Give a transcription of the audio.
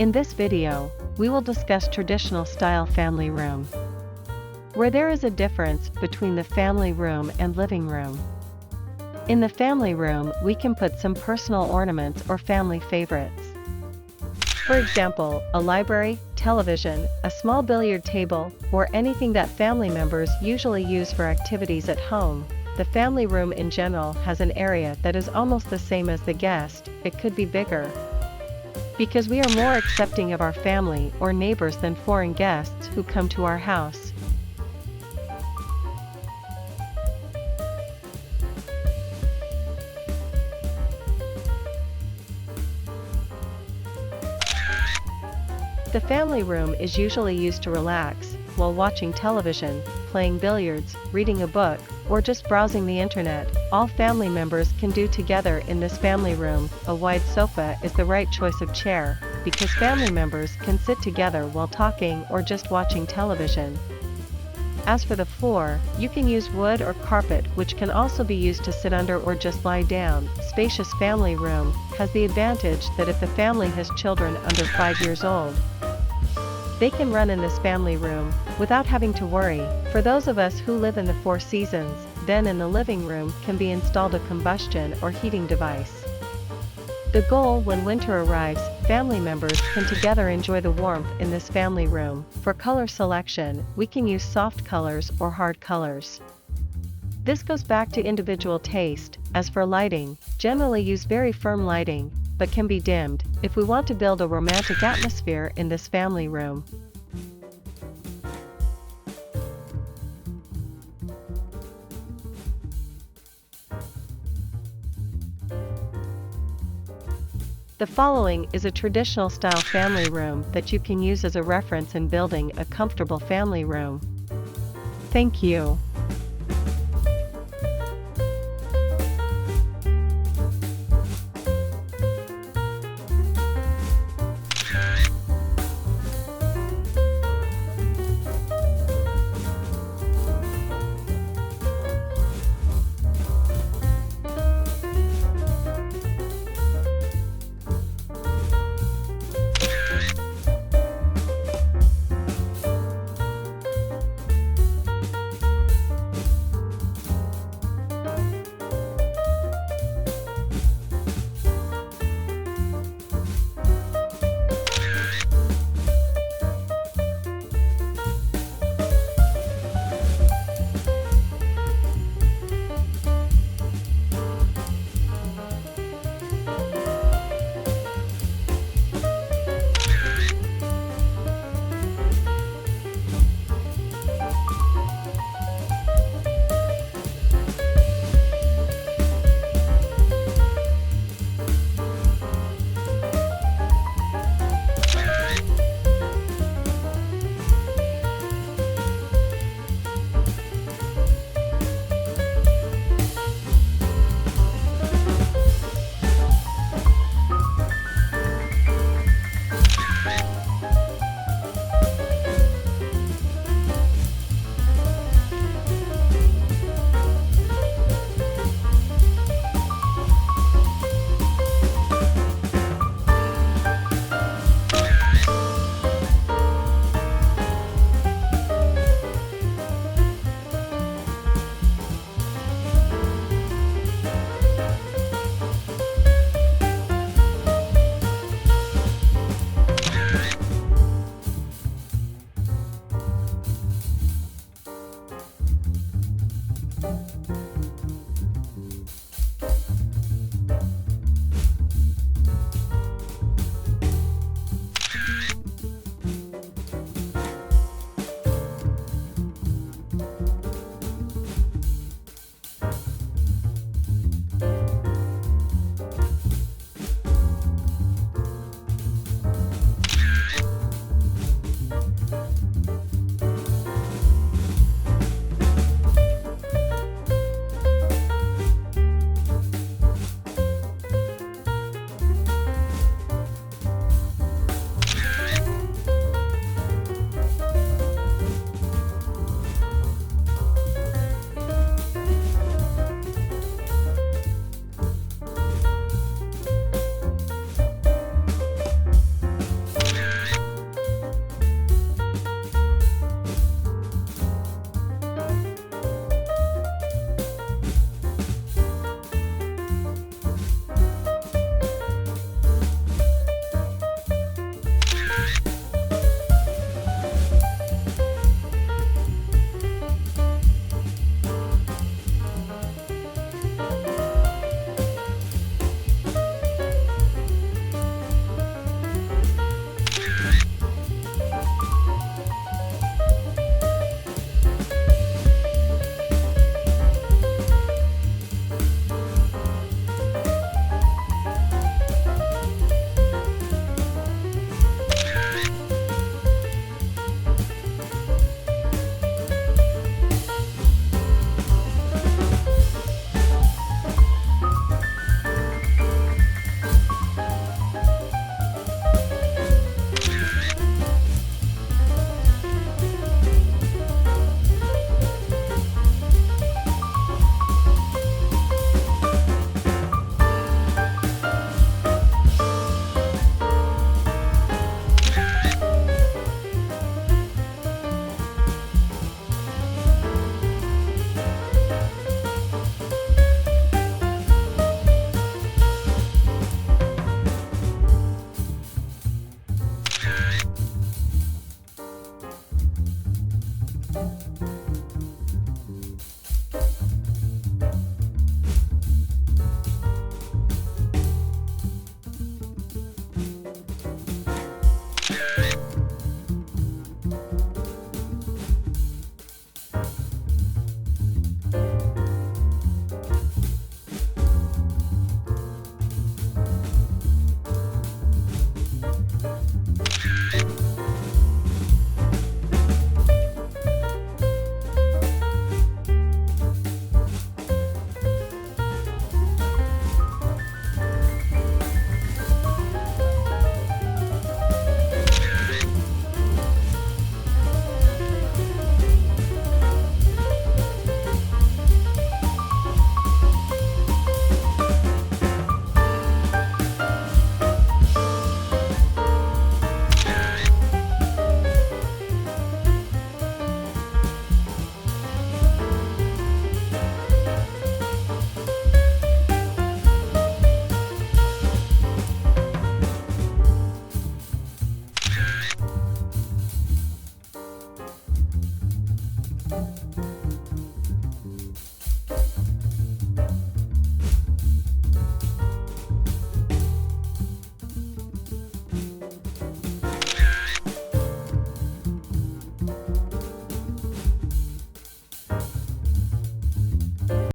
In this video, we will discuss traditional style family room, where there is a difference between the family room and living room. In the family room, we can put some personal ornaments or family favorites. For example, a library, television, a small billiard table, or anything that family members usually use for activities at home. The family room in general has an area that is almost the same as the guest, it could be bigger, because we are more accepting of our family or neighbors than foreign guests who come to our house. The family room is usually used to relax, while watching television, playing billiards, reading a book, or just browsing the internet. All family members can do together in this family room. A wide sofa is the right choice of chair, because family members can sit together while talking or just watching television. As for the floor, you can use wood or carpet, which can also be used to sit under or just lie down. Spacious family room has the advantage that if the family has children under 5 years old, they can run in this family room without having to worry. For those of us who live in the Four Seasons, then in the living room can be installed a combustion or heating device. The goal: when winter arrives, family members can together enjoy the warmth in this family room. For color selection, we can use soft colors or hard colors. This goes back to individual taste. As for lighting, generally use very firm lighting, but can be dimmed, if we want to build a romantic atmosphere in this family room. The following is a traditional style family room that you can use as a reference in building a comfortable family room. Thank you.